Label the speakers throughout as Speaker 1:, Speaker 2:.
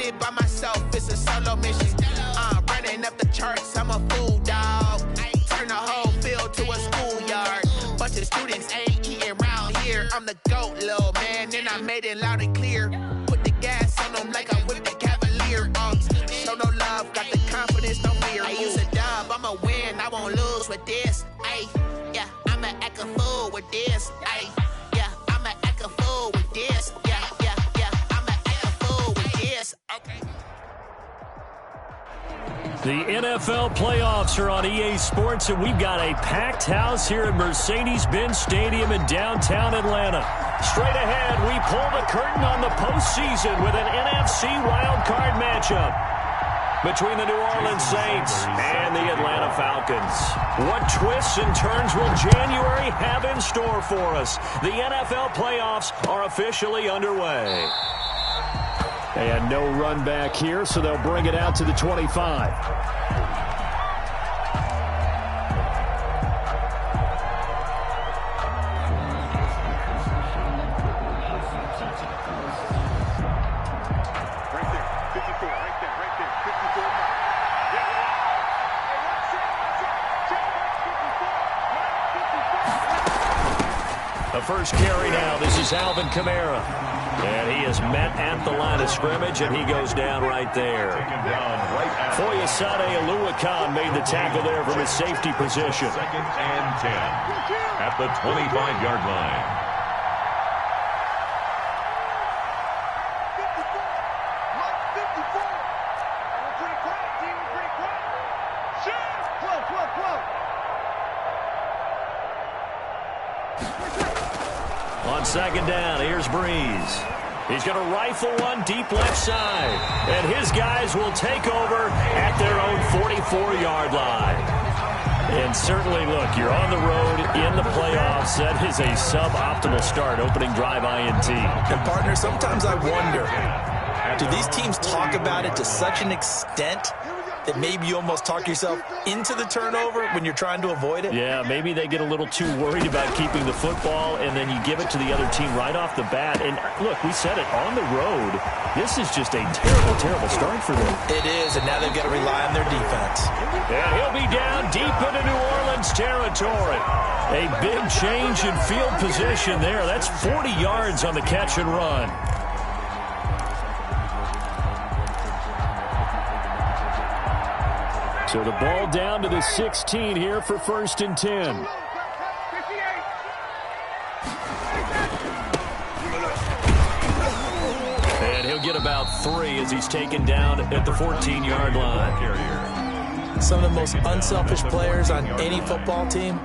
Speaker 1: it by myself, it's a solo mission. Running up the charts, I'm a fool, dog. Turn the whole field to a schoolyard. Bunch of students ain't eating round here. I'm the GOAT, little man, and I made it loud and clear. Put the gas on them like I whipped the Cavalier. Show no love, got the confidence, no fear. I use a dub, I'ma win, I won't lose with this. Yeah, I'ma act a fool with this. Yeah, I'ma act a fool with this. Yeah, I'ma act a fool with this. Okay.
Speaker 2: The NFL playoffs are on EA Sports, and we've got a packed house here at Mercedes-Benz Stadium in downtown Atlanta. Straight ahead, we pull the curtain on the postseason with an NFC wildcard matchup between the New Orleans Saints and the Atlanta Falcons. What twists and turns will January have in store for us? The NFL playoffs are officially underway. And no run back here, so they'll bring it out to the 25. The first carry now. This is Alvin Kamara. And he is met at the line of scrimmage, and he goes down right there. Foyesade Oluwakan made the tackle there from his safety position.
Speaker 3: 2nd and 10 at the 25-yard line.
Speaker 2: On 2nd down, here's Breeze. He's going to rifle one deep left side. And his guys will take over at their own 44-yard line. And certainly, look, you're on the road in the playoffs. That is a suboptimal start, opening drive INT.
Speaker 4: And, partner, sometimes I wonder, do these teams talk about it to such an extent that maybe you almost talk yourself into the turnover when you're trying to avoid it?
Speaker 2: Yeah, maybe they get a little too worried about keeping the football, and then you give it to the other team right off the bat. And, look, we said it, on the road, this is just a terrible, terrible start for them.
Speaker 4: It is, and now they've got to rely on their defense.
Speaker 2: And he'll be down deep into New Orleans territory. A big change in field position there. That's 40 yards on the catch and run. So the ball down to the 16 here for 1st and 10. And he'll get about 3 as he's taken down at the 14-yard line.
Speaker 4: Some of the most unselfish players on any football team,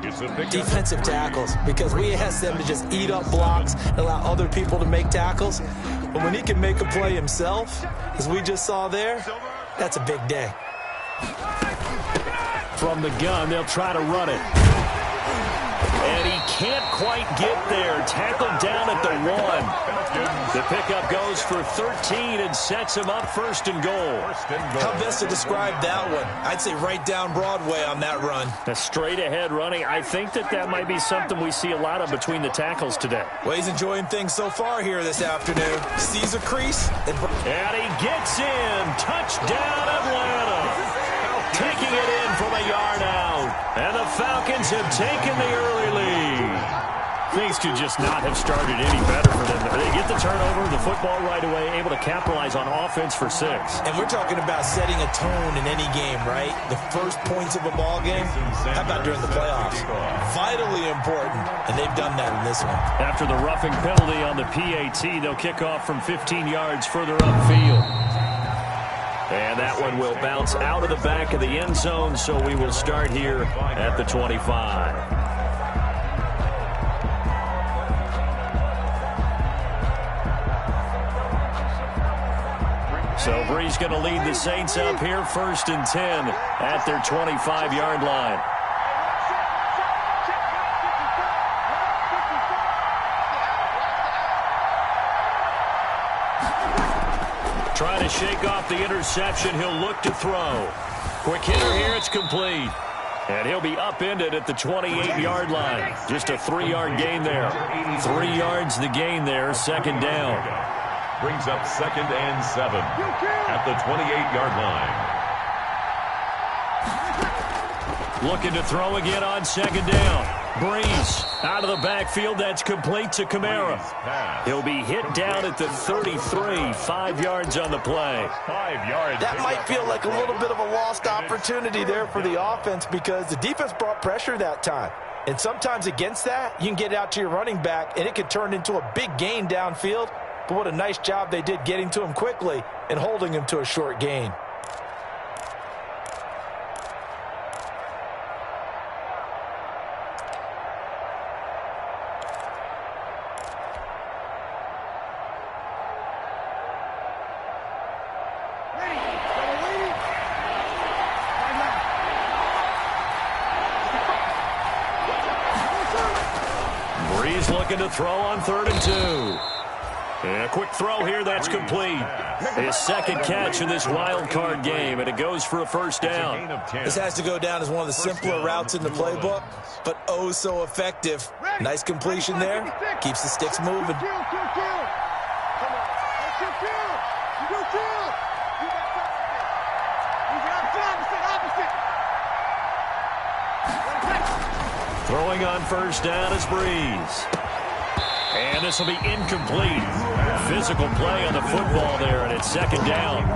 Speaker 4: defensive tackles, because we ask them to just eat up blocks and allow other people to make tackles. But when he can make a play himself, as we just saw there, that's a big day.
Speaker 2: From the gun, they'll try to run it. And he can't quite get there. Tackled down at the 1. The pickup goes for 13 and sets him up 1st and goal.
Speaker 4: How best to describe that one? I'd say right down Broadway on that run.
Speaker 2: A straight ahead running. I think that might be something we see a lot of between the tackles today.
Speaker 4: Well, he's enjoying things so far here this afternoon. Sees a crease.
Speaker 2: And he gets in. Touchdown, Atlanta. Taking it in from a yard out. And the Falcons have taken the early lead. Things could just not have started any better for them. They get the turnover, the football right away, able to capitalize on offense for 6.
Speaker 4: And we're talking about setting a tone in any game, right? The first points of a ball game. How about during the playoffs? Vitally important, and they've done that in this one.
Speaker 2: After the roughing penalty on the PAT, they'll kick off from 15 yards further upfield. And that one will bounce out of the back of the end zone, so we will start here at the 25. So Breeze going to lead the Saints up here, 1st and 10 at their 25-yard line. Trying to shake off the interception. He'll look to throw. Quick hitter here. It's complete. And he'll be upended at the 28-yard line. Just a 3-yard gain there. 3 yards the gain there. 2nd down.
Speaker 3: brings up 2nd and 7 at the 28-yard line.
Speaker 2: Looking to throw again on 2nd down. Breeze out of the backfield. That's complete to Kamara. He'll be hit down at the 33. 5 yards on the play.
Speaker 3: 5 yards.
Speaker 4: That might feel like a little bit of a lost opportunity there for the offense because the defense brought pressure that time. And sometimes against that, you can get it out to your running back, and it could turn into a big gain downfield. But what a nice job they did getting to him quickly and holding him to a short gain.
Speaker 2: Looking to throw on 3rd and 2. And a quick throw here, that's complete. His 2nd catch in this wild card game, and it goes for a 1st down.
Speaker 4: This has to go down as one of the simpler routes in the playbook, but oh so effective. Nice completion there. Keeps the sticks moving.
Speaker 2: Throwing on 1st down is Breeze. And this will be incomplete. Physical play on the football there, and it's 2nd down.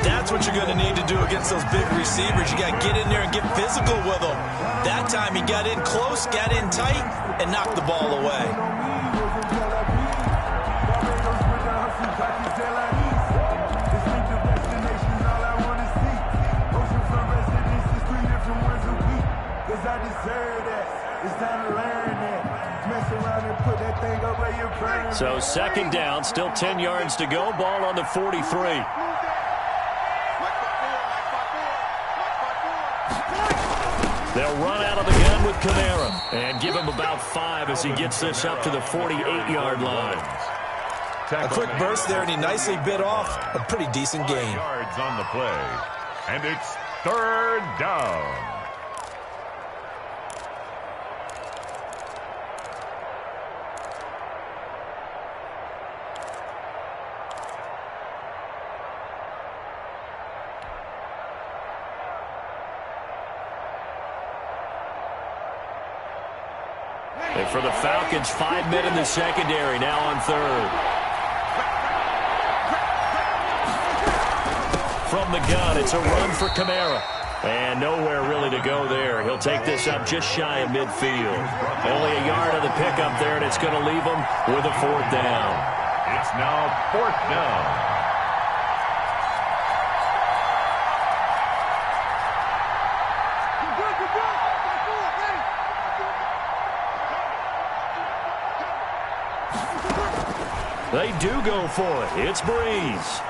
Speaker 4: That's what you're going to need to do against those big receivers. You got to get in there and get physical with them. That time he got in close, got in tight, and knocked the ball away.
Speaker 2: So 2nd down, still 10 yards to go. Ball on the 43. They'll run out of the gun with Kamara and give him about 5 as he gets this up to the 48-yard line.
Speaker 4: A quick burst there, and he nicely bit off a pretty decent gain.
Speaker 3: 5 yards on the play, and it's 3rd down.
Speaker 2: And for the Falcons, 5 men in the secondary, now on 3rd. From the gun, it's a run for Kamara. And nowhere really to go there. He'll take this up just shy of midfield. Only a yard of the pickup there, and it's going to leave him with a 4th down.
Speaker 3: It's now 4th down.
Speaker 2: They do go for it. It's Breeze.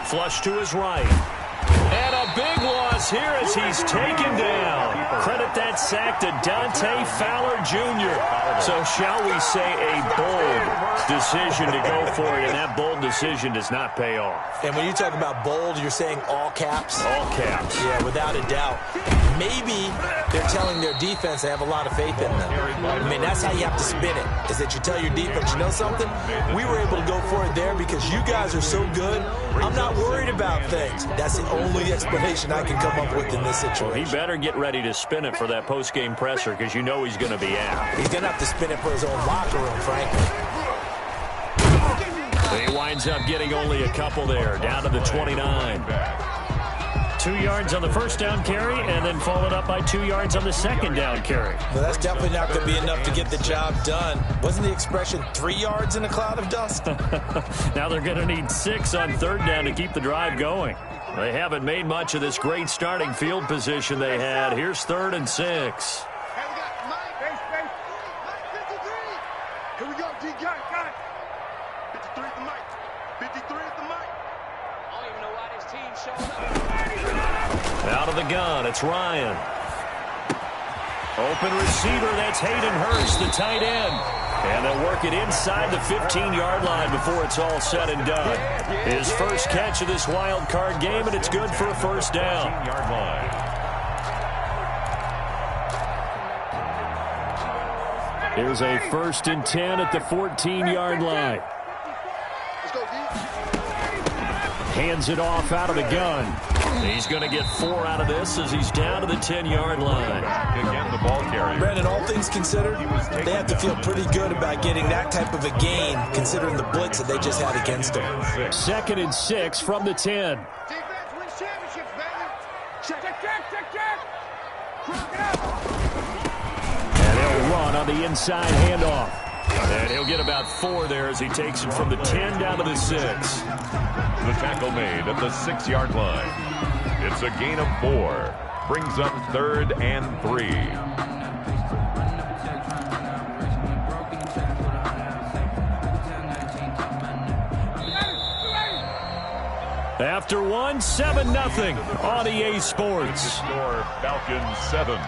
Speaker 2: Flush to his right. And a big loss here as he's taken down. Credit that sack to Dante Fowler Jr. So shall we say a bold decision to go for it, and that bold decision does not pay off.
Speaker 4: And when you talk about bold, you're saying all caps?
Speaker 2: All caps.
Speaker 4: Yeah, without a doubt. Maybe they're telling their defense they have a lot of faith in them. I mean, that's how you have to spin it, is that you tell your defense, you know something? We were able to go for it there because you guys are so good. I'm not worried about things. That's the only explanation I can come up with in this situation.
Speaker 2: He better get ready to spin it for that post-game presser because you know he's going to be out.
Speaker 4: He's going to have to spin it for his own locker room, frankly.
Speaker 2: He winds up getting only a couple there, down to the 29. 2 yards on the 1st down carry, and then followed up by 2 yards on the 2nd down carry.
Speaker 4: Well, that's definitely not going to be enough to get the job done. Wasn't the expression 3 yards in a cloud of dust?
Speaker 2: Now they're going to need 6 on 3rd down to keep the drive going. They haven't made much of this great starting field position they had. Here's 3rd and 6.
Speaker 5: Here we go, D. Got it. 53 is the mic. 53 is the mic. I don't even know why this team showed up.
Speaker 2: Out of the gun, it's Ryan. Open receiver, that's Hayden Hurst, the tight end. And they'll work it inside the 15-yard line before it's all said and done. His first catch of this wild card game, and it's good for a 1st down.
Speaker 3: 15-yard line.
Speaker 2: Here's a 1st and 10 at the 14-yard line. Hands it off out of the gun. He's going to get 4 out of this as he's down to the 10-yard line.
Speaker 3: Again, the ball carrier.
Speaker 4: Brandon, all things considered, they have to feel pretty good about getting that type of a gain, considering the blitz that they just had against them.
Speaker 2: 2nd and 6 from the 10.
Speaker 5: Defense wins championships, baby. Check. Crock it up.
Speaker 2: And they'll run on the inside handoff. And he'll get about 4 there as he takes it from the 10 down to the 6.
Speaker 3: The tackle made at the 6-yard line. It's a gain of 4. Brings up 3rd and 3.
Speaker 2: After 1, 7-0 on EA Sports.
Speaker 3: Score Falcons 7,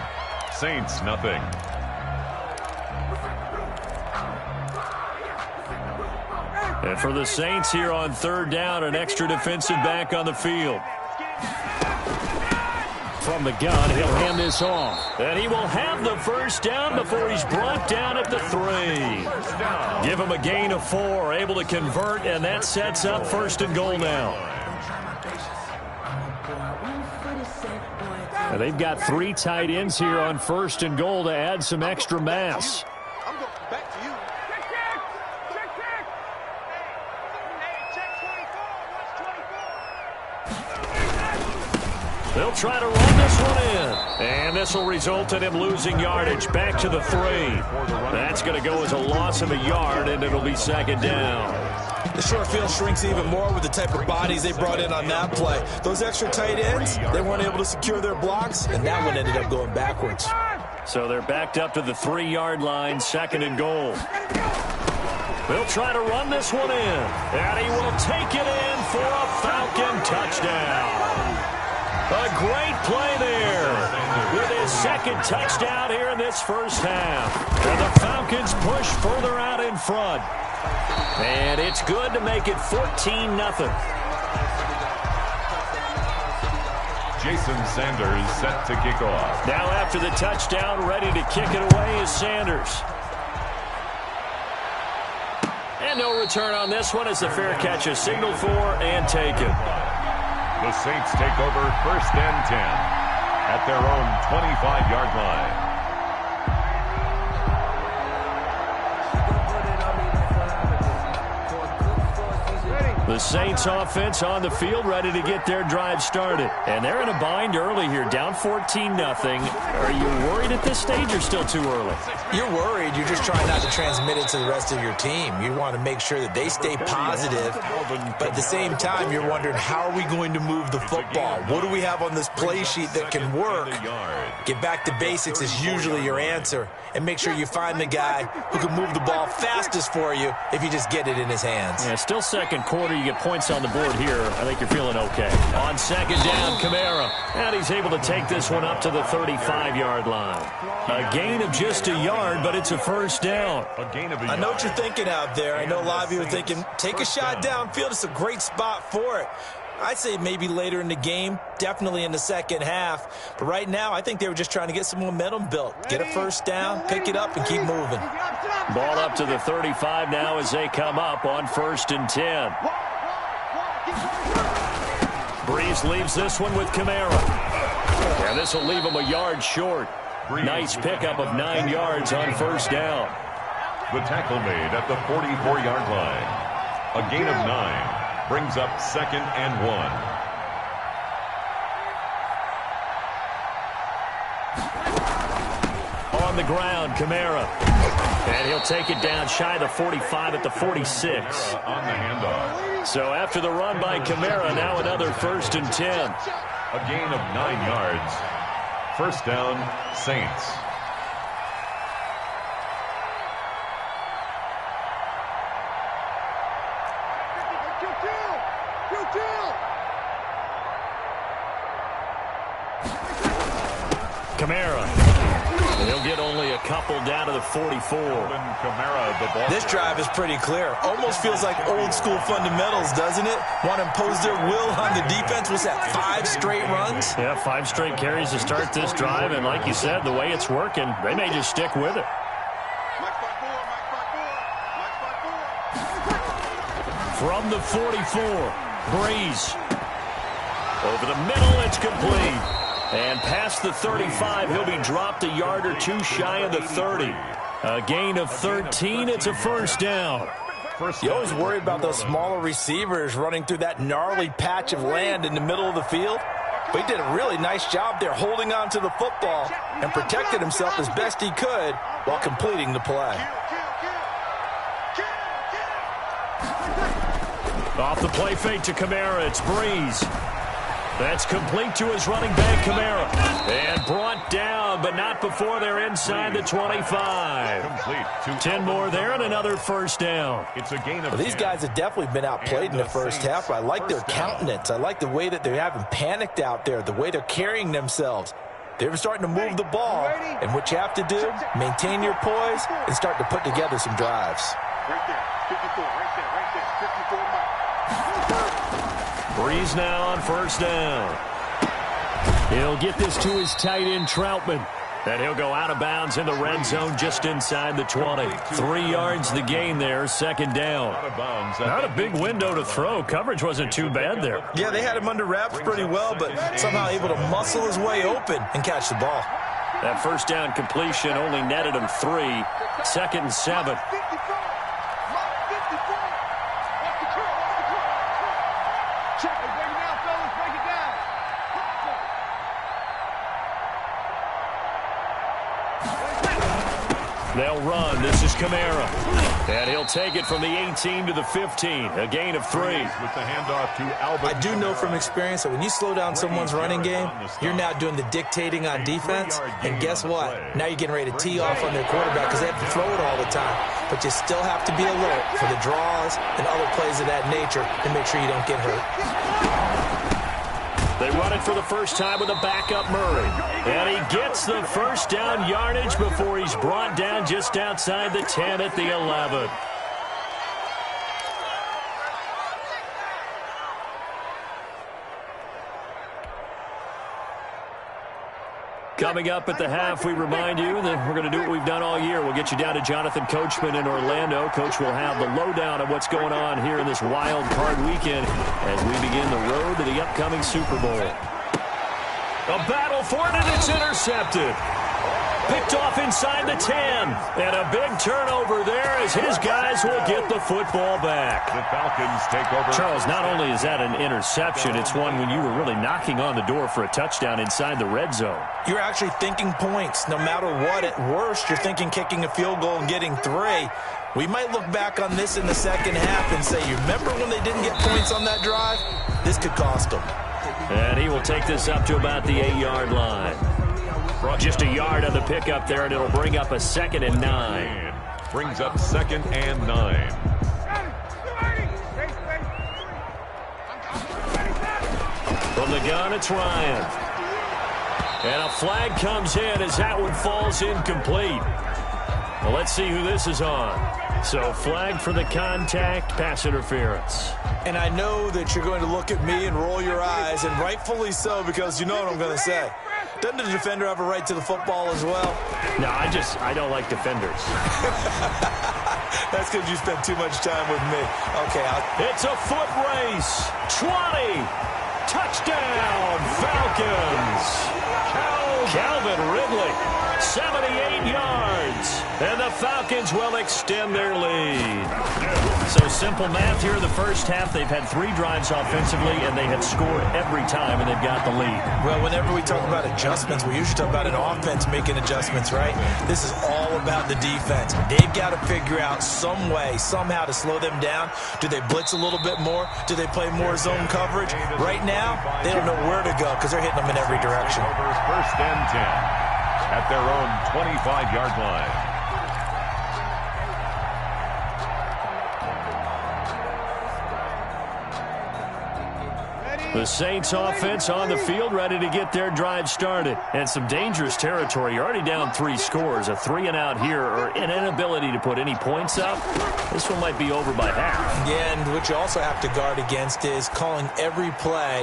Speaker 3: Saints nothing.
Speaker 2: And for the Saints here on 3rd down, an extra defensive back on the field. From the gun, he'll hand this off. And he will have the 1st down before he's brought down at the 3. Give him a gain of 4, able to convert, and that sets up 1st and goal now. And they've got 3 tight ends here on 1st and goal to add some extra mass.
Speaker 5: I'm going back to you.
Speaker 2: They'll try to run this one in. And this will result in him losing yardage back to the 3. That's going to go as a loss of a yard, and it'll be 2nd down.
Speaker 4: The short field shrinks even more with the type of bodies they brought in on that play. Those extra tight ends, they weren't able to secure their blocks, and that one ended up going backwards.
Speaker 2: So they're backed up to the 3-yard line, 2nd and goal. They'll try to run this one in, and he will take it in for a Falcon touchdown. A great play there with his 2nd touchdown here in this 1st half. And the Falcons push further out in front. And it's good to make it 14-0.
Speaker 3: Jason Sanders set to kick off.
Speaker 2: Now after the touchdown, ready to kick it away is Sanders. And no return on this one as the fair catch is signaled for and taken.
Speaker 3: The Saints take over 1st and 10 at their own 25-yard line.
Speaker 2: The Saints offense on the field ready to get their drive started. And they're in a bind early here, down 14-0. Are you worried at this stage or still too early?
Speaker 4: You're worried. You're just trying not to transmit it to the rest of your team. You want to make sure that they stay positive, but at the same time, you're wondering, how are we going to move the football? What do we have on this play sheet that can work? Get back to basics is usually your answer, and make sure you find the guy who can move the ball fastest for you if you just get it in his hands.
Speaker 2: Yeah, still 2nd quarter. You get points on the board here. I think you're feeling okay. On 2nd down, Kamara. And he's able to take this one up to the 35-yard line. A gain of just a yard, but it's a 1st down.
Speaker 3: A gain of a yard.
Speaker 4: I know what you're thinking out there. I know a lot of you are thinking, take a shot downfield. It's a great spot for it. I'd say maybe later in the game, definitely in the 2nd half. But right now, I think they were just trying to get some momentum built. Get a 1st down, pick it up, and keep moving.
Speaker 2: Ball up to the 35 now as they come up on 1st and 10. Breeze leaves this one with Kamara. And this will leave him a yard short. Nice pickup of 9 yards on 1st down.
Speaker 3: The tackle made at the 44-yard line. A gain of 9 brings up 2nd and 1.
Speaker 2: On the ground, Kamara. And he'll take it down shy of the 45 at the 46.
Speaker 3: On the handoff.
Speaker 2: So after the run by Kamara, now another 1st and 10.
Speaker 3: A gain of 9 yards. 1st down, Saints.
Speaker 2: Kamara. He'll get only a couple down to the 44.
Speaker 4: This drive is pretty clear. Almost feels like old school fundamentals, doesn't it? Want to impose their will on the defense. What's that, 5 straight runs?
Speaker 2: Yeah, 5 straight carries to start this drive. And like you said, the way it's working, they may just stick with it. From the 44, Breeze. Over the middle, it's complete. And past the 35, he'll be dropped a yard or two shy of the 30. A gain of 13, it's a first down.
Speaker 4: You always worry about those smaller receivers running through that gnarly patch of land in the middle of the field. But he did a really nice job there holding on to the football and protected himself as best he could while completing the play.
Speaker 2: Off the play fake to Kamara, it's Breeze. That's complete to his running back, Kamara. And brought down, but not before they're inside the 25. 10 more there and another first down.
Speaker 3: It's a gain of
Speaker 4: These guys have definitely been outplayed in the first half. I like their countenance. I like the way that they haven't panicked out there, the way they're carrying themselves. They're starting to move the ball. And what you have to do, maintain your poise and start to put together some drives.
Speaker 5: Right there, 54, right there, 54 mark.
Speaker 2: Breeze now on first down. He'll get this to his tight end, Troutman. And he'll go out of bounds in the red zone just inside the 20. 3 yards the gain there, second down. Not a big window to throw. Coverage wasn't too bad there.
Speaker 4: Yeah, they had him under wraps pretty well, but somehow able to muscle his way open and catch the ball.
Speaker 2: That first down completion only netted him 3. Second and 7. They'll run. This is Kamara. And he'll take it from the 18 to the 15. A gain of 3.
Speaker 3: With the handoff to Albert.
Speaker 4: I do know from experience that when you slow down someone's running game, you're now doing the dictating on defense. And guess what? Now you're getting ready to tee off on their quarterback because they have to throw it all the time. But you still have to be alert for the draws and other plays of that nature to make sure you don't get hurt.
Speaker 2: They run it for the first time with a backup Murray. And he gets the first down yardage before he's brought down just outside the 10 at the 11. Coming up at the half, we remind you that we're going to do what we've done all year. We'll get you down to Jonathan Coachman in Orlando. Coach will have the lowdown of what's going on here in this wild card weekend as we begin the road to the upcoming Super Bowl. A battle for it, and it's intercepted. Picked off inside the 10. And a big turnover there as his guys will get the football back.
Speaker 3: The Falcons take over.
Speaker 2: Charles, not only is that an interception, it's one when you were really knocking on the door for a touchdown inside the red zone.
Speaker 4: You're actually thinking points. No matter what, at worst, you're thinking kicking a field goal and getting 3. We might look back on this in the second half and say, you remember when they didn't get points on that drive? This could cost them.
Speaker 2: And he will take this up to about the 8-yard line. Just a yard on the pickup there, and it'll bring up a 2nd and 9.
Speaker 3: Brings up 2nd and 9.
Speaker 2: From the gun, it's Ryan. And a flag comes in as that one falls incomplete. Well, let's see who this is on. So, flag for the contact, pass interference.
Speaker 4: And I know that you're going to look at me and roll your eyes, and rightfully so, because you know what I'm going to say. Doesn't the defender have a right to the football as well?
Speaker 2: No, I don't like defenders.
Speaker 4: That's because you spent too much time with me. Okay,
Speaker 2: it's a foot race. 20. Touchdown, Falcons. Calvin Ridley, 78 yards. And the Falcons will extend their lead. So simple math here in the first half. They've had 3 drives offensively, and they have scored every time, and they've got the lead.
Speaker 4: Well, whenever we talk about adjustments, we usually talk about an offense making adjustments, right? This is all about the defense. They've got to figure out some way, somehow to slow them down. Do they blitz a little bit more? Do they play more zone coverage? Right now, they don't know where to go because they're hitting them in every direction.
Speaker 3: First and 10 at their own 25-yard line.
Speaker 2: The Saints offense on the field, ready to get their drive started. And some dangerous territory. You're already down 3 scores. A 3-and-out here, or an inability to put any points up. This one might be over by half.
Speaker 4: Yeah, and what you also have to guard against is calling every play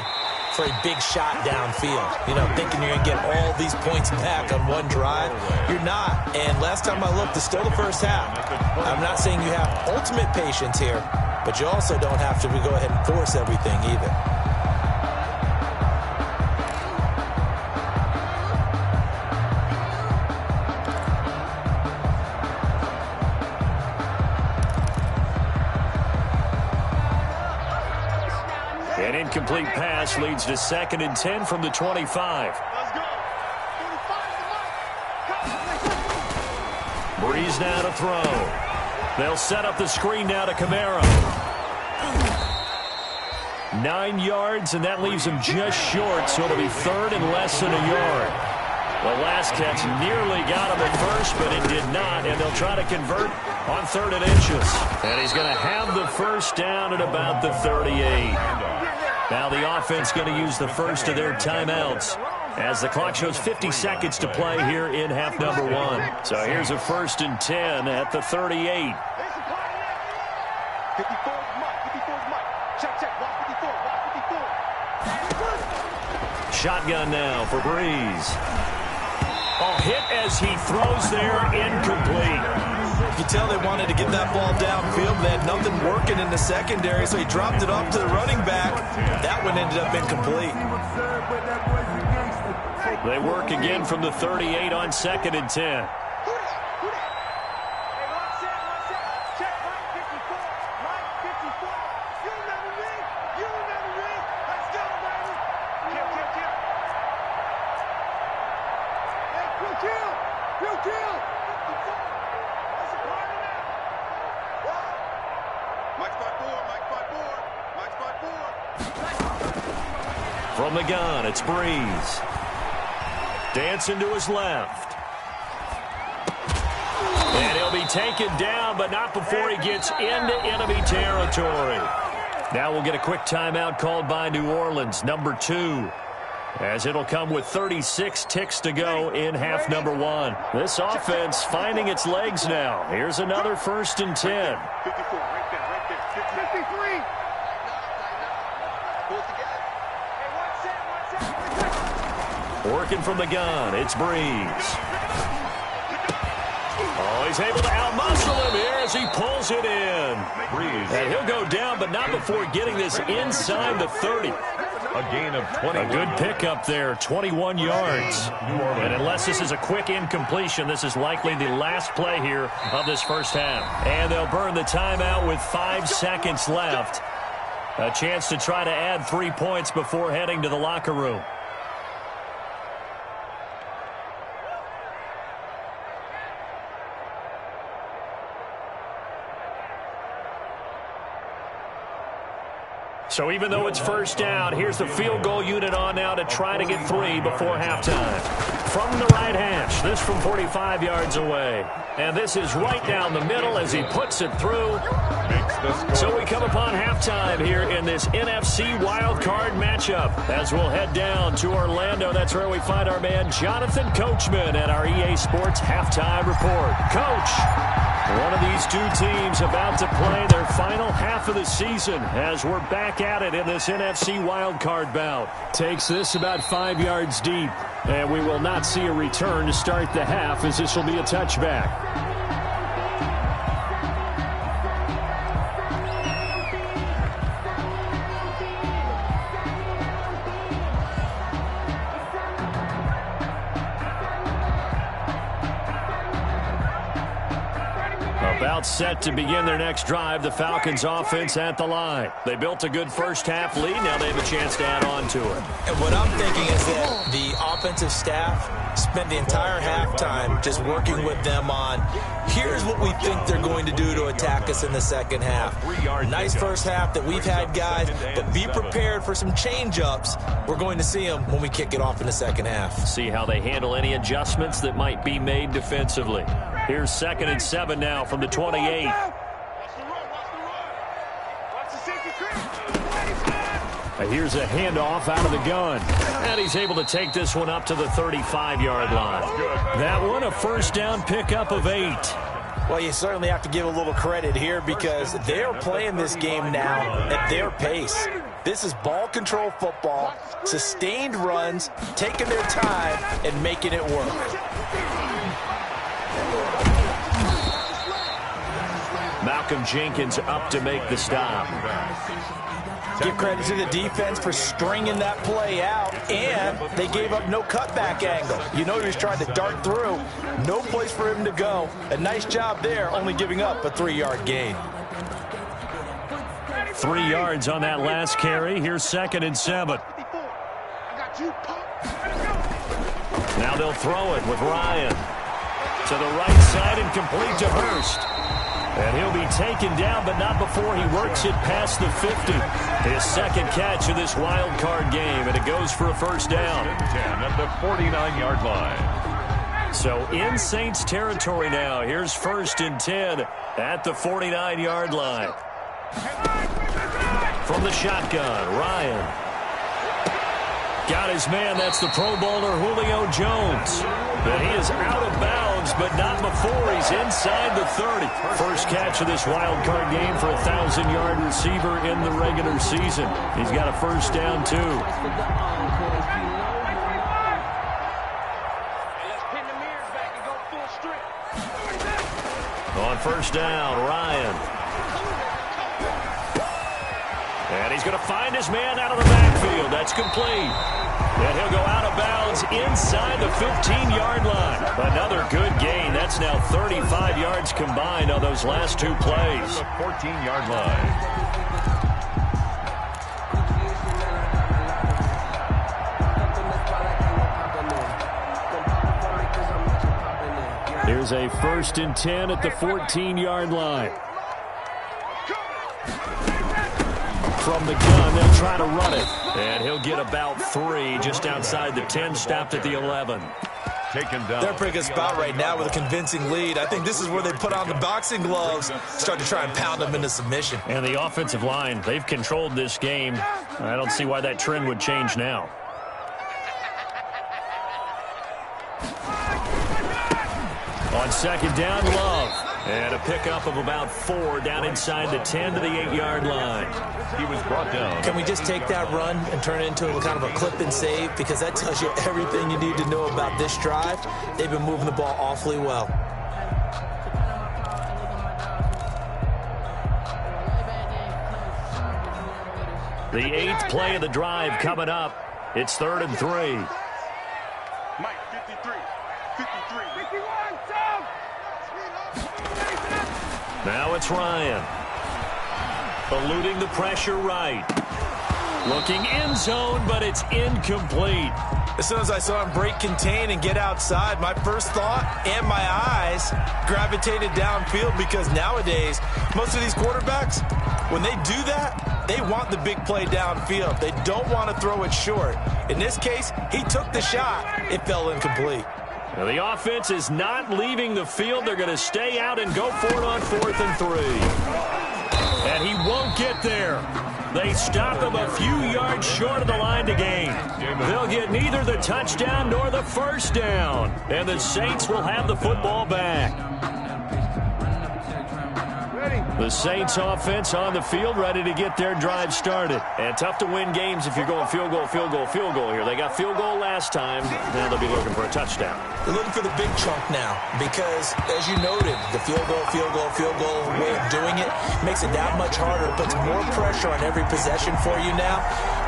Speaker 4: for a big shot downfield. You know, thinking you're going to get all these points back on one drive. You're not. And last time I looked, it's still the first half. I'm not saying you have ultimate patience here, but you also don't have to go ahead and force everything either.
Speaker 2: An incomplete pass leads to 2nd and 10 from the 25.
Speaker 5: Let's go. 45
Speaker 2: Breeze now to throw. They'll set up the screen now to Kamara. 9 yards, and that leaves him just short, so it'll be 3rd and less than a yard. The last catch nearly got him at first, but it did not, and they'll try to convert on 3rd and inches. And he's going to have the first down at about the 38. Now the offense going to use the first of their timeouts as the clock shows 50 seconds to play here in half number 1. So here's a 1st and 10 at the 38.
Speaker 5: 54 Mike. Check. Watch 54.
Speaker 2: Shotgun now for Breeze. Oh, hit as he throws there, incomplete.
Speaker 4: You can tell they wanted to get that ball downfield. They had nothing working in the secondary, so he dropped it off to the running back. That one ended up incomplete.
Speaker 2: They work again from the 38 on 2nd and 10. From the gun, it's Breeze. Dancing to his left. And he'll be taken down, but not before he gets into enemy territory. Now we'll get a quick timeout called by New Orleans, number 2. As it'll come with 36 ticks to go in half number 1. This offense finding its legs now. Here's another 1st and 10.
Speaker 5: 54, right there. 53.
Speaker 2: Working from the gun, it's Breeze. Oh, he's able to outmuscle him here as he pulls it in.
Speaker 3: Breeze.
Speaker 2: And he'll go down, but not before getting this inside the 30.
Speaker 3: A gain of 20.
Speaker 2: A good pickup there, 21 yards. And unless this is a quick incompletion, this is likely the last play here of this first half. And they'll burn the timeout with 5 seconds left. A chance to try to add 3 points before heading to the locker room. So even though it's first down, here's the field goal unit on now to try to get 3 before halftime. From the right hash, this from 45 yards away. And this is right down the middle as he puts it through. So we come upon halftime here in this NFC wildcard matchup. As we'll head down to Orlando, that's where we find our man Jonathan Coachman at our EA Sports Halftime Report. Coach, one of these two teams about to play their final half of the season as we're back at it in this NFC wildcard bout. Takes this about 5 yards deep, and we will not see a return to start the half as this will be a touchback. About set to begin their next drive, the Falcons offense at the line. They built a good first half lead. Now they have a chance to add on to it.
Speaker 4: And what I'm thinking is that the offensive staff spent the entire halftime just working with them on, here's what we think they're going to do to attack us in the second half. Nice first half that we've had, guys, but be prepared for some change-ups. We're going to see them when we kick it off in the second half.
Speaker 2: See how they handle any adjustments that might be made defensively. Here's 2nd and 7 now from the 28. Here's a handoff out of the gun. And he's able to take this one up to the 35-yard line. That one a first down pickup of 8.
Speaker 4: Well, you certainly have to give a little credit here because they're playing this game now at their pace. This is ball control football, sustained runs, taking their time, and making it work.
Speaker 2: Malcolm Jenkins up to make the stop.
Speaker 4: Give credit to the defense for stringing that play out, and they gave up no cutback angle. You know he was trying to dart through. No place for him to go. A nice job there, only giving up a 3-yard gain.
Speaker 2: 3 yards on that last carry. Here's 2nd and 7. Now they'll throw it with Ryan. To the right side and complete to Hurst. And he'll be taken down, but not before he works it past the 50. His 2nd catch of this wild card game, and it goes for a first down.
Speaker 3: 10 at the 49-yard line.
Speaker 2: So in Saints territory now. Here's 1st and 10 at the 49-yard line. From the shotgun, Ryan. Got his man. That's the Pro Bowler Julio Jones. But he is out of bounds, but not before he's inside the 30. First catch of this wild card game for a 1,000-yard receiver in the regular season. He's got a first down, too. On first down, Ryan. And he's going to find his man out of the backfield. That's complete. And he'll go out of bounds inside the 15-yard line. Another good gain. That's now 35 yards combined on those last 2 plays.
Speaker 3: The 14-yard line.
Speaker 2: Here's a 1st and 10 at the 14-yard line. From the gun, they'll try to run it. And he'll get about 3 just outside the 10, stopped at the 11.
Speaker 3: Taken down.
Speaker 4: They're a pretty good spot right now with a convincing lead. I think this is where they put on the boxing gloves, start to try and pound them into submission.
Speaker 2: And the offensive line, they've controlled this game. I don't see why that trend would change now. On 2nd down, Love. And a pickup of about 4 down inside the 10 to the 8-yard line.
Speaker 3: He was brought down.
Speaker 4: Can we just take that run and turn it into kind of a clip and save? Because that tells you everything you need to know about this drive. They've been moving the ball awfully well.
Speaker 2: The 8th play of the drive coming up. It's 3rd and 3.
Speaker 5: Mike, 53. 53. 51,
Speaker 2: Now it's Ryan. Eluding the pressure right. Looking end zone, but it's incomplete.
Speaker 4: As soon as I saw him break contain and get outside, my first thought and my eyes gravitated downfield, because nowadays, most of these quarterbacks, when they do that, they want the big play downfield. They don't want to throw it short. In this case, he took the shot. It fell incomplete.
Speaker 2: Now the offense is not leaving the field. They're going to stay out and go for it on 4th and 3. And he won't get there. They stop him a few yards short of the line to gain. They'll get neither the touchdown nor the first down. And the Saints will have the football back. The Saints offense on the field, ready to get their drive started. And tough to win games if you're going field goal, field goal, field goal here. They got field goal last time. Now they'll be looking for a touchdown.
Speaker 4: They're looking for the big chunk now because, as you noted, the field goal way of doing it makes it that much harder. It puts more pressure on every possession for you now.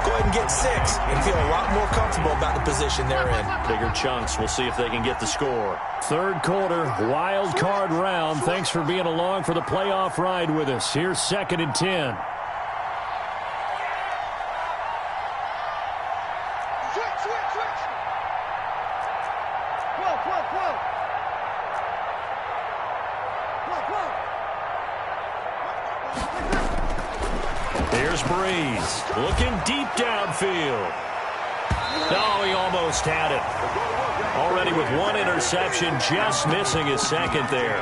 Speaker 4: Go ahead and get 6 and feel a lot more comfortable about the position they're in.
Speaker 2: Bigger chunks. We'll see if they can get the score. 3rd quarter, wild card round. Thanks for being along for the playoff ride with us. Here's 2nd and 10. Here's Breeze, looking deep downfield. No, he almost had it. Already with 1 interception, just missing his 2nd there.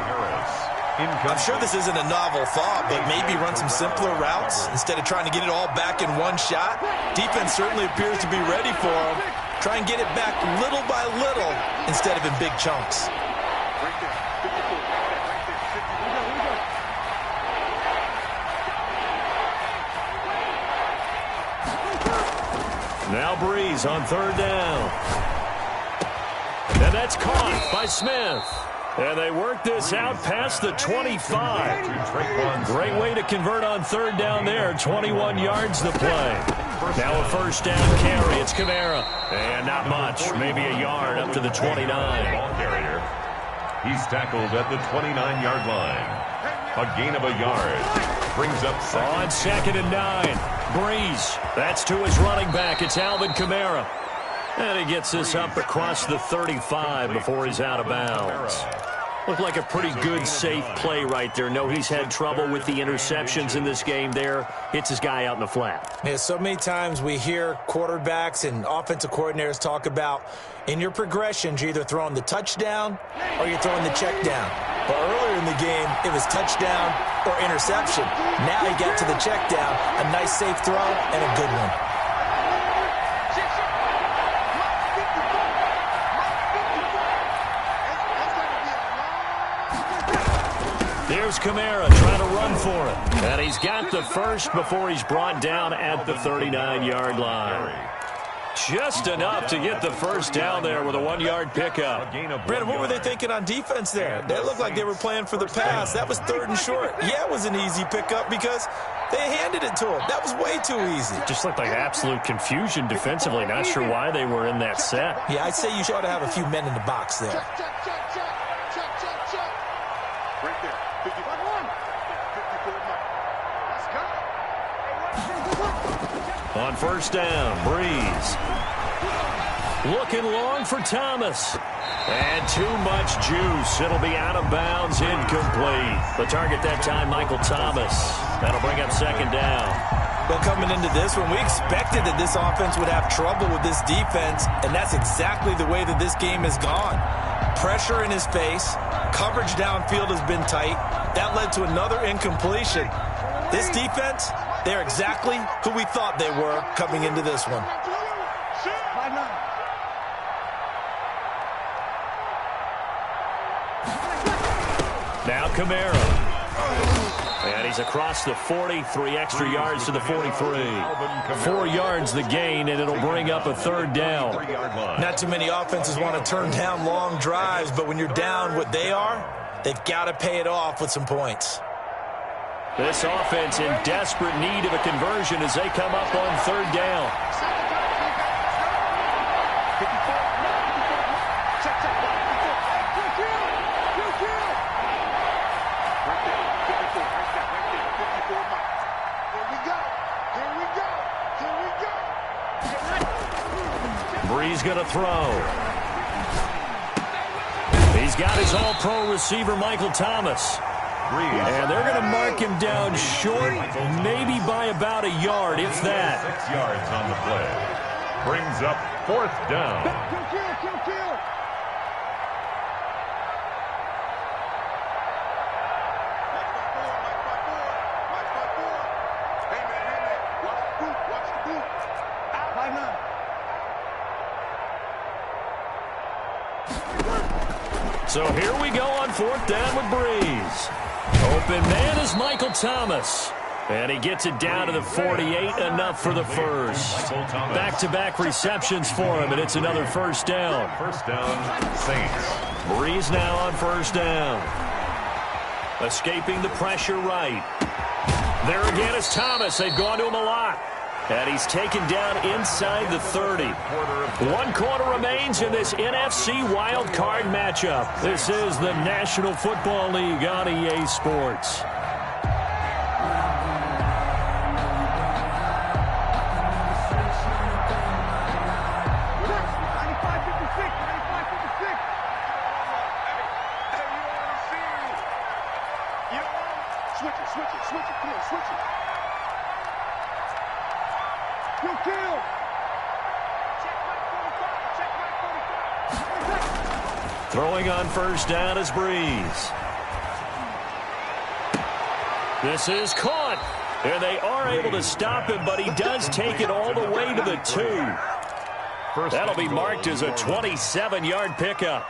Speaker 4: I'm sure this isn't a novel thought, but maybe run some simpler routes instead of trying to get it all back in one shot. Defense certainly appears to be ready for him. Try and get it back little by little instead of in big chunks.
Speaker 2: Now Breeze on third down. And that's caught by Smith. And they work this out past the 25. Great way to convert on third down there. 21 yards to play. Now a first down carry. It's Kamara. And not much. Maybe a yard up to the 29.
Speaker 3: Ball carrier. He's tackled at the 29-yard line. A gain of a yard. Brings up second.
Speaker 2: On 2nd and 9. Breeze. That's to his running back. It's Alvin Kamara. And he gets this up across the 35 before he's out of bounds. Looked like a pretty good, safe play right there. No, he's had trouble with the interceptions in this game there. Hits his guy out in the flat.
Speaker 4: Yeah, so many times we hear quarterbacks and offensive coordinators talk about in your progressions, you're either throwing the touchdown or you're throwing the check down. But earlier in the game, it was touchdown or interception. Now he got to the check down, a nice safe throw and a good one.
Speaker 2: There's Kamara trying to run for it. And he's got the first before he's brought down at the 39-yard line. Just enough to get the first down there with a 1-yard pickup.
Speaker 4: Brandon, what were they thinking on defense there? They looked like they were playing for the pass. That was 3rd and short. Yeah, it was an easy pickup because they handed it to him. That was way too easy.
Speaker 2: Just looked like absolute confusion defensively. Not sure why they were in that set.
Speaker 4: Yeah, I'd say you ought to have a few men in the box there.
Speaker 5: Right there. 51-1. 54 Mike. Let's go.
Speaker 2: On first down, Breeze. Looking long for Thomas. And too much juice. It'll be out of bounds, incomplete. The target that time, Michael Thomas. That'll bring up 2nd down.
Speaker 4: Well, coming into this one, we expected that this offense would have trouble with this defense, and that's exactly the way that this game has gone. Pressure in his face. Coverage downfield has been tight. That led to another incompletion. This defense, they're exactly who we thought they were coming into this one.
Speaker 2: Now Kamara. And he's across the 40, 3 extra yards to the 43. 4 yards the gain, and it'll bring up a 3rd down.
Speaker 4: Not too many offenses want to turn down long drives, but when you're down what they are, they've got to pay it off with some points.
Speaker 2: This offense in desperate need of a conversion as they come up on 3rd down. Breeze going to throw. He's got his all-pro receiver, Michael Thomas. And they're going to mark him down short, maybe by about a yard, if that.
Speaker 3: 6 yards on the play. Brings up 4th down.
Speaker 2: So here we go on 4th down with Breeze. Open man is Michael Thomas. And he gets it down to the 48, enough for the first. Back-to-back receptions for him, and it's another 1st down.
Speaker 3: 1st down, Saints.
Speaker 2: Breeze now on 1st down. Escaping the pressure right. There again is Thomas. They've gone to him a lot. And he's taken down inside the 30. 1 quarter remains in this NFC Wild Card matchup. This is the National Football League on EA Sports. Throwing on 1st down is Breeze. This is caught. And they are able to stop him, but he does take it all the way to the 2. That'll be marked as a 27-yard pickup.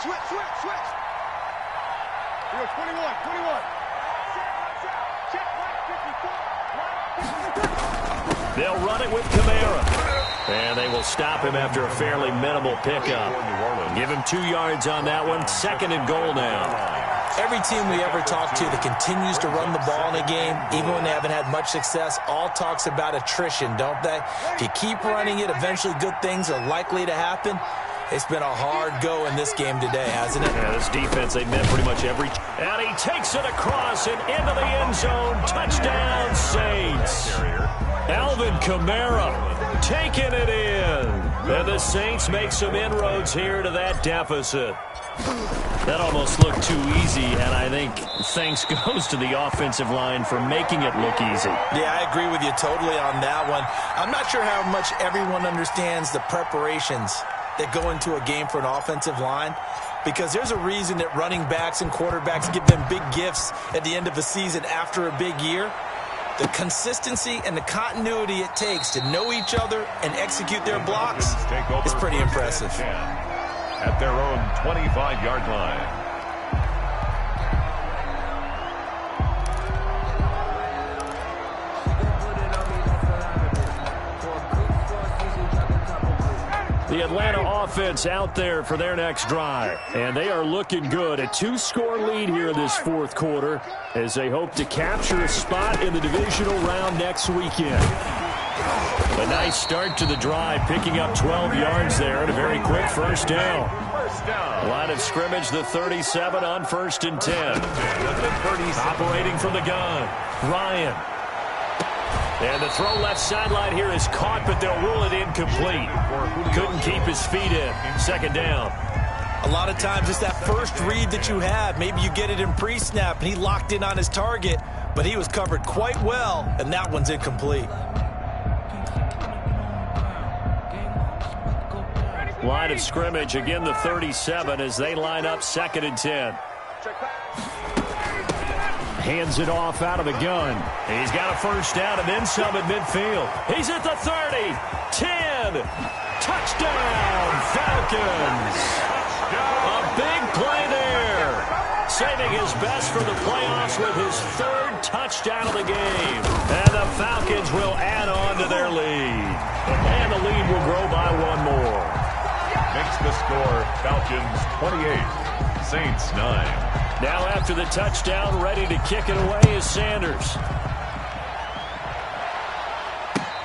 Speaker 5: Switch. You're 21.
Speaker 2: They'll run it with Kamara. And they will stop him after a fairly minimal pickup. Give him 2 yards on that one. 2nd and goal now.
Speaker 4: Every team we ever talk to that continues to run the ball in a game, even when they haven't had much success, all talks about attrition, don't they? If you keep running it, eventually good things are likely to happen. It's been a hard go in this game today, hasn't it?
Speaker 2: Yeah, this defense, they met pretty much every... And he takes it across and into the end zone. Touchdown, Saints. Alvin Kamara taking it in. And the Saints make some inroads here to that deficit. That almost looked too easy, and I think thanks goes to the offensive line for making it look easy.
Speaker 4: Yeah, I agree with you totally on that one. I'm not sure how much everyone understands the preparations that go into a game for an offensive line, because there's a reason that running backs and quarterbacks give them big gifts at the end of the season after a big year. The consistency and the continuity it takes to know each other and execute their blocks is pretty impressive.
Speaker 3: At their own 25-yard line.
Speaker 2: The Atlanta offense out there for their next drive. And they are looking good. A 2-score lead here in this 4th quarter as they hope to capture a spot in the divisional round next weekend. A nice start to the drive, picking up 12 yards there and a very quick 1st down. Line of scrimmage, the 37 on 1st and 10. Operating from the gun, Ryan. And the throw left sideline here is caught, but they'll rule it incomplete. Couldn't keep his feet in. 2nd down.
Speaker 4: A lot of times it's that first read that you have. Maybe you get it in pre-snap, and he locked in on his target, but he was covered quite well, and that one's incomplete.
Speaker 2: Line of scrimmage, again the 37 as they line up 2nd and 10. Hands it off out of the gun. He's got a 1st down and then some at midfield. He's at the 30, 10, touchdown, Falcons. A big play there. Saving his best for the playoffs with his 3rd touchdown of the game. And the Falcons will add on to their lead. And the lead will grow by 1 more.
Speaker 3: Makes the score Falcons 28, Saints 9.
Speaker 2: Now after the touchdown, ready to kick it away is Sanders.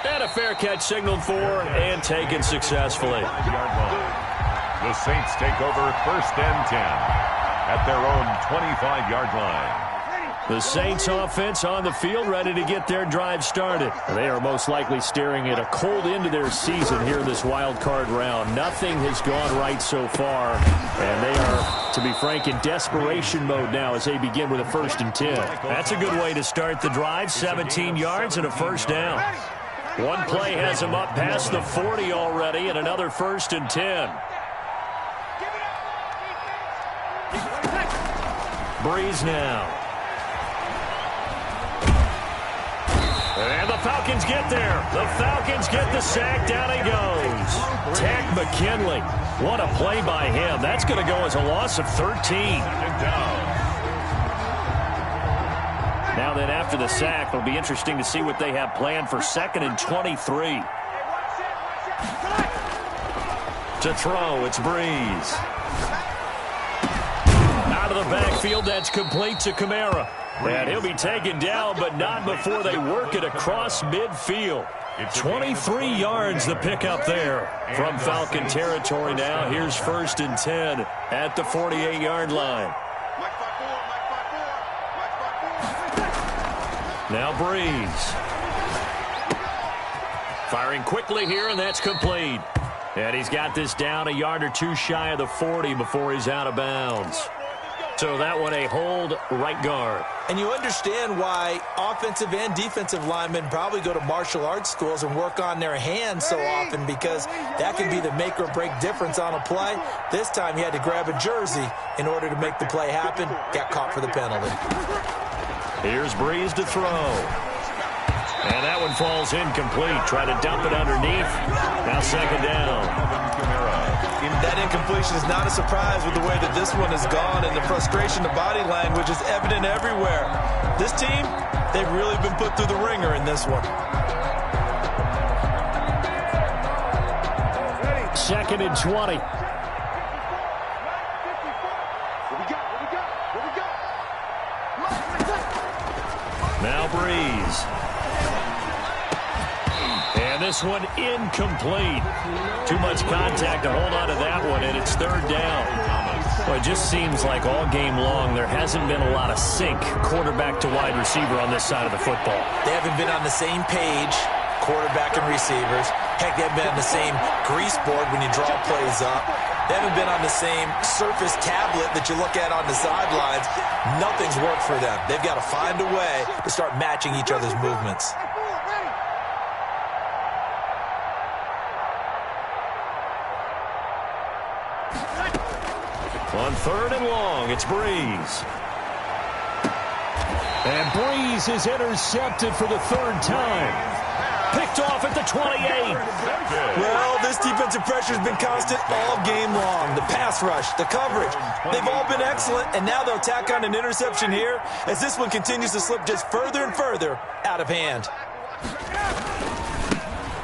Speaker 2: And a fair catch signaled for and taken successfully.
Speaker 3: The Saints take over 1st and 10 at their own 25-yard line.
Speaker 2: The Saints offense on the field, ready to get their drive started. They are most likely staring at a cold end to their season here in this wild card round. Nothing has gone right so far, and they are, to be frank, in desperation mode now as they begin with a 1st and 10. That's a good way to start the drive, 17 yards and a 1st down. One play has them up past the 40 already, and another 1st and 10. Breeze now. And the Falcons get there. The Falcons get the sack. Down he goes. Tack McKinley. What a play by him. That's going to go as a loss of 13. Now then, after the sack, it'll be interesting to see what they have planned for 2nd and 23. To throw, it's Breeze. Out of the backfield, that's complete to Kamara. And he'll be taken down, but not before they work it across midfield. 23 yards the pickup there from Falcon territory now. Here's 1st and 10 at the 48-yard line. Now Breeze. Firing quickly here, and that's complete. And he's got this down a yard or 2 shy of the 40 before he's out of bounds. So that one a hold right guard.
Speaker 4: And you understand why offensive and defensive linemen probably go to martial arts schools and work on their hands so often, because that can be the make or break difference on a play. This time he had to grab a jersey in order to make the play happen. Got caught for the penalty.
Speaker 2: Here's Breeze to throw. And that one falls incomplete. Try to dump it underneath. Now 2nd down.
Speaker 4: That incompletion is not a surprise with the way that this one has gone, and the frustration, the body language is evident everywhere. This team, they've really been put through the ringer in this one.
Speaker 2: 2nd and 20. Now Breeze. And this one incomplete. Too much contact to hold on to that one, and it's 3rd down. Well, it just seems like all game long there hasn't been a lot of sync quarterback to wide receiver on this side of the football.
Speaker 4: They haven't been on the same page, quarterback and receivers. Heck, they haven't been on the same grease board when you draw plays up. They haven't been on the same surface tablet that you look at on the sidelines. Nothing's worked for them. They've got to find a way to start matching each other's movements.
Speaker 2: On 3rd and long, it's Breeze. And Breeze is intercepted for the 3rd time. Picked off at the 28.
Speaker 4: Well, this defensive pressure has been constant all game long. The pass rush, the coverage, they've all been excellent, and now they'll tack on an interception here as this one continues to slip just further and further out of hand.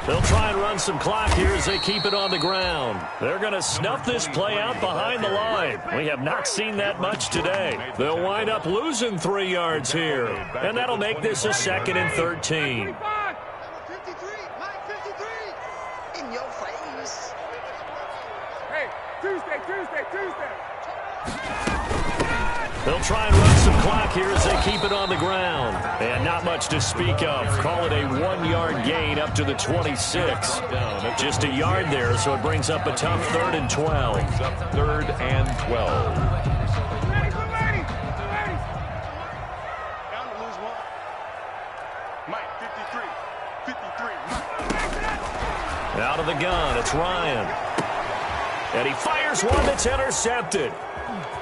Speaker 2: They'll try and run some clock here as they keep it on the ground. They're going to snuff this play out behind the line. We have not seen that much today. They'll wind up losing 3 yards here, and that'll make this a 2nd and 13. They'll try and run some clock here as they keep it on the ground. And not much to speak of. Call it a 1-yard gain up to the 26. Just a yard there, so it brings up a tough 3rd and 12.
Speaker 3: 3rd and 12.
Speaker 2: Out of the gun, it's Ryan. And he fires one that's intercepted.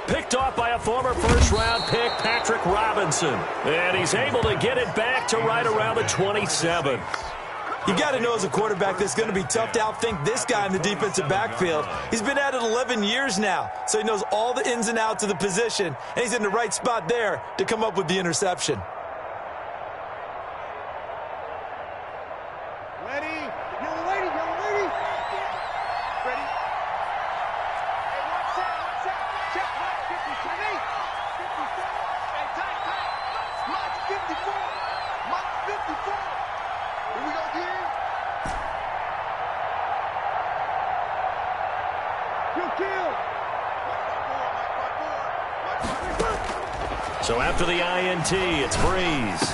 Speaker 2: Picked off by a former first-round pick, Patrick Robinson. And he's able to get it back to right around the 27.
Speaker 4: You got to know as a quarterback that's going to be tough to outthink this guy in the defensive backfield. He's been at it 11 years now, so he knows all the ins and outs of the position, and he's in the right spot there to come up with the interception.
Speaker 2: So after the INT, it's Breeze.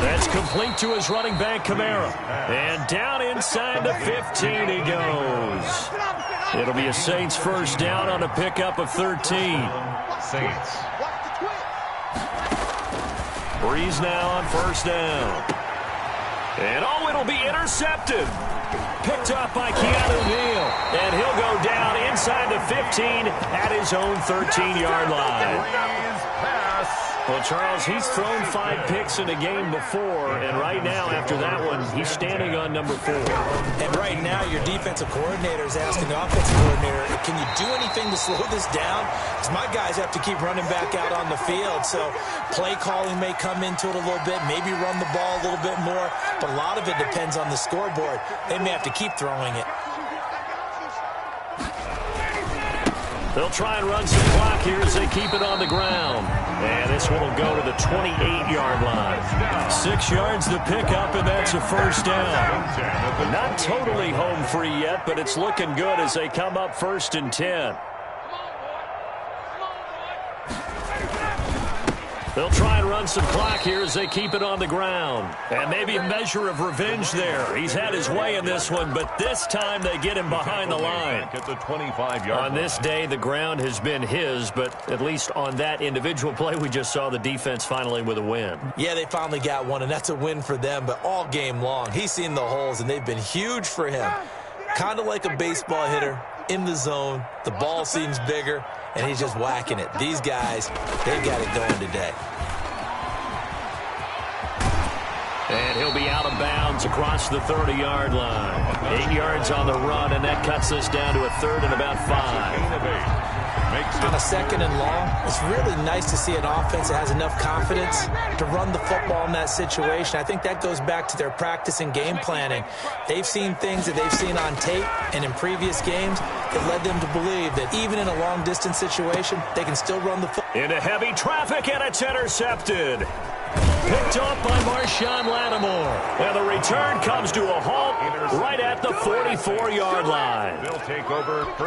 Speaker 2: That's complete to his running back, Kamara. And down inside the 15 he goes. It'll be a Saints first down on a pickup of 13.
Speaker 3: Saints.
Speaker 2: Breeze now on first down. And it'll be intercepted. Picked up by Keanu Neal. And he'll go down inside the 15 at his own 13-yard line. Well, Charles, he's thrown 5 picks in a game before, and right now, after that one, he's standing on number 4.
Speaker 4: And right now, your defensive coordinator is asking the offensive coordinator, can you do anything to slow this down? Because my guys have to keep running back out on the field, so play calling may come into it a little bit, maybe run the ball a little bit more, but a lot of it depends on the scoreboard. They may have to keep throwing it.
Speaker 2: They'll try and run some clock here as they keep it on the ground. And this one will go to the 28-yard line. 6 yards to pick up, and that's a first down. Not totally home free yet, but it's looking good as they come up 1st and 10. They'll try and run some clock here as they keep it on the ground. And maybe a measure of revenge there. He's had his way in this one, but this time they get him behind the line.
Speaker 3: At the 25-yard
Speaker 2: on this day, the ground has been his, but at least on that individual play, we just saw the defense finally with a win.
Speaker 4: Yeah, they finally got one, and that's a win for them, but all game long, he's seen the holes, and they've been huge for him. Kind of like a baseball hitter in the zone. The ball seems bigger, and he's just whacking it. These guys, they got it going today.
Speaker 2: And he'll be out of bounds across the 30-yard line. 8 yards on the run, and that cuts us down to a third and about 5.
Speaker 4: On a second and long, it's really nice to see an offense that has enough confidence to run the football in that situation. I think that goes back to their practice and game planning. They've seen things that they've seen on tape and in previous games that led them to believe that even in a long-distance situation, they can still run the football.
Speaker 2: Into heavy traffic, and it's intercepted. Picked off by Marshawn Lattimore. And the return comes to a halt right at the 44-yard line.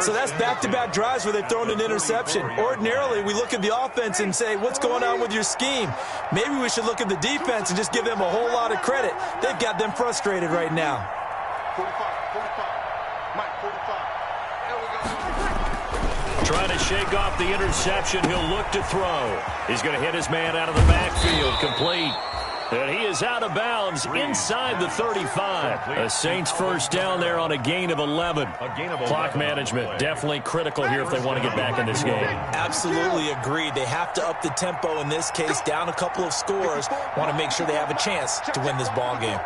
Speaker 4: So that's back-to-back drives where they've thrown an interception. Ordinarily, we look at the offense and say, what's going on with your scheme? Maybe we should look at the defense and just give them a whole lot of credit. They've got them frustrated right now.
Speaker 5: 45. Mike, 45. There we go.
Speaker 2: Trying to shake off the interception. He'll look to throw. He's going to hit his man out of the backfield. Complete. And he is out of bounds inside the 35. A Saints first down there on a gain of 11. Clock management definitely critical here if they want to get back in this game.
Speaker 4: Absolutely agreed. They have to up the tempo in this case, down a couple of scores. Want to make sure they have a chance to win this ball game.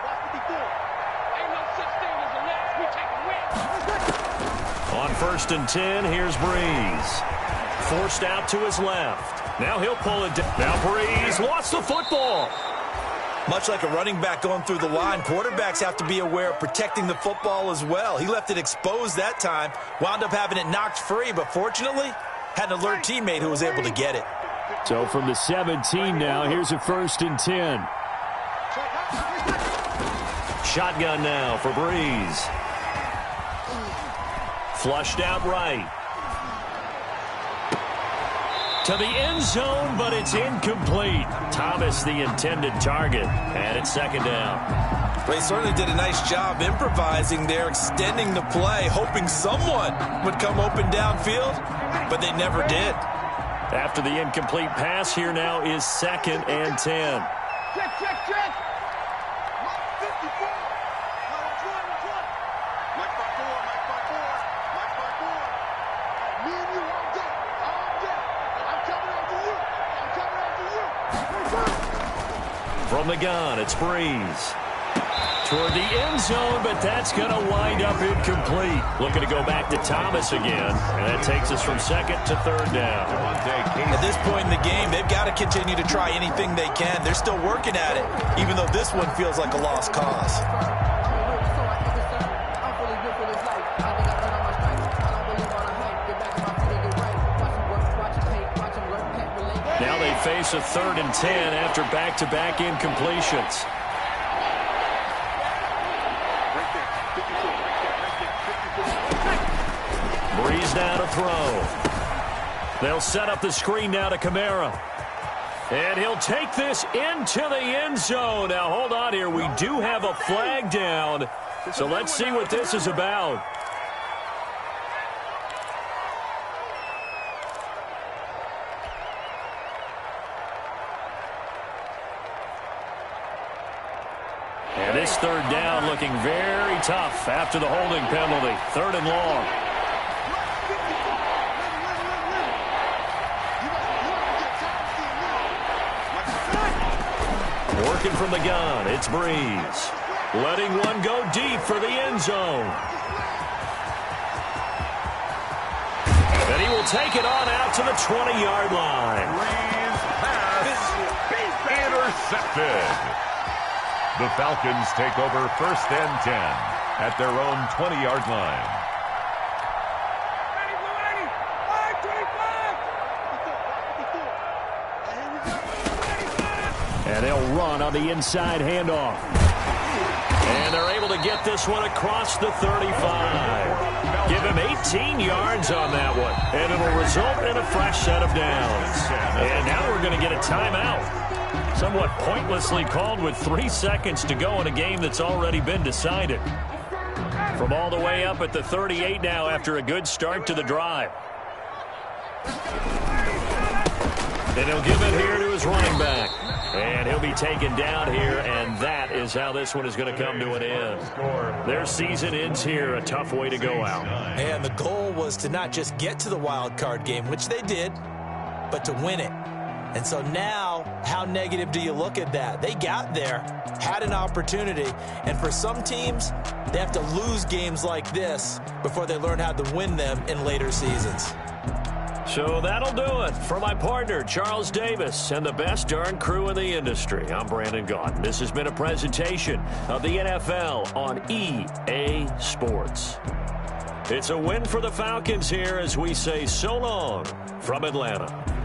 Speaker 2: On 1st and 10, here's Breeze. Forced out to his left. Now he'll pull it down. Now Breeze lost the football.
Speaker 4: Much like a running back going through the line, quarterbacks have to be aware of protecting the football as well. He left it exposed that time, wound up having it knocked free, but fortunately, had an alert teammate who was able to get it.
Speaker 2: So from the 17 now, here's a 1st and 10. Shotgun now for Breeze. Flushed out right. To the end zone, but it's incomplete. Thomas, the intended target, and it's 2nd down.
Speaker 4: They certainly did a nice job improvising there, extending the play, hoping someone would come open downfield, but they never did.
Speaker 2: After the incomplete pass, here now is 2nd and 10.
Speaker 5: Check.
Speaker 2: From the gun, it's Breeze. Toward the end zone, but that's going to wind up incomplete. Looking to go back to Thomas again, and that takes us from 2nd to 3rd down.
Speaker 4: At this point in the game, they've got to continue to try anything they can. They're still working at it, even though this one feels like a lost cause.
Speaker 2: Now they face a 3rd and 10 after back-to-back incompletions. Breeze now to throw. They'll set up the screen now to Kamara. And he'll take this into the end zone. Now, hold on here. We do have a flag down. So let's see what this is about. And this 3rd down looking very tough after the holding penalty. 3rd and long. Working from the gun, it's Breeze. Letting one go deep for the end zone. And he will take it on out to the 20-yard line.
Speaker 3: Breeze pass intercepted. The Falcons take over 1st and 10 at their own 20-yard line.
Speaker 2: And they'll run on the inside handoff. And they're able to get this one across the 35. Give him 18 yards on that one. And it'll result in a fresh set of downs. And now we're going to get a timeout. Somewhat pointlessly called with 3 seconds to go in a game that's already been decided. From all the way up at the 38 now after a good start to the drive. And he'll give it here to his running back. And he'll be taken down here, and that is how this one is going to come to an end. Their season ends here, a tough way to go out.
Speaker 4: And the goal was to not just get to the wild card game, which they did, but to win it. And so now, how negative do you look at that? They got there, had an opportunity, and for some teams, they have to lose games like this before they learn how to win them in later seasons.
Speaker 2: So that'll do it. For my partner, Charles Davis, and the best darn crew in the industry, I'm Brandon Gaudin. This has been a presentation of the NFL on EA Sports. It's a win for the Falcons here as we say so long from Atlanta.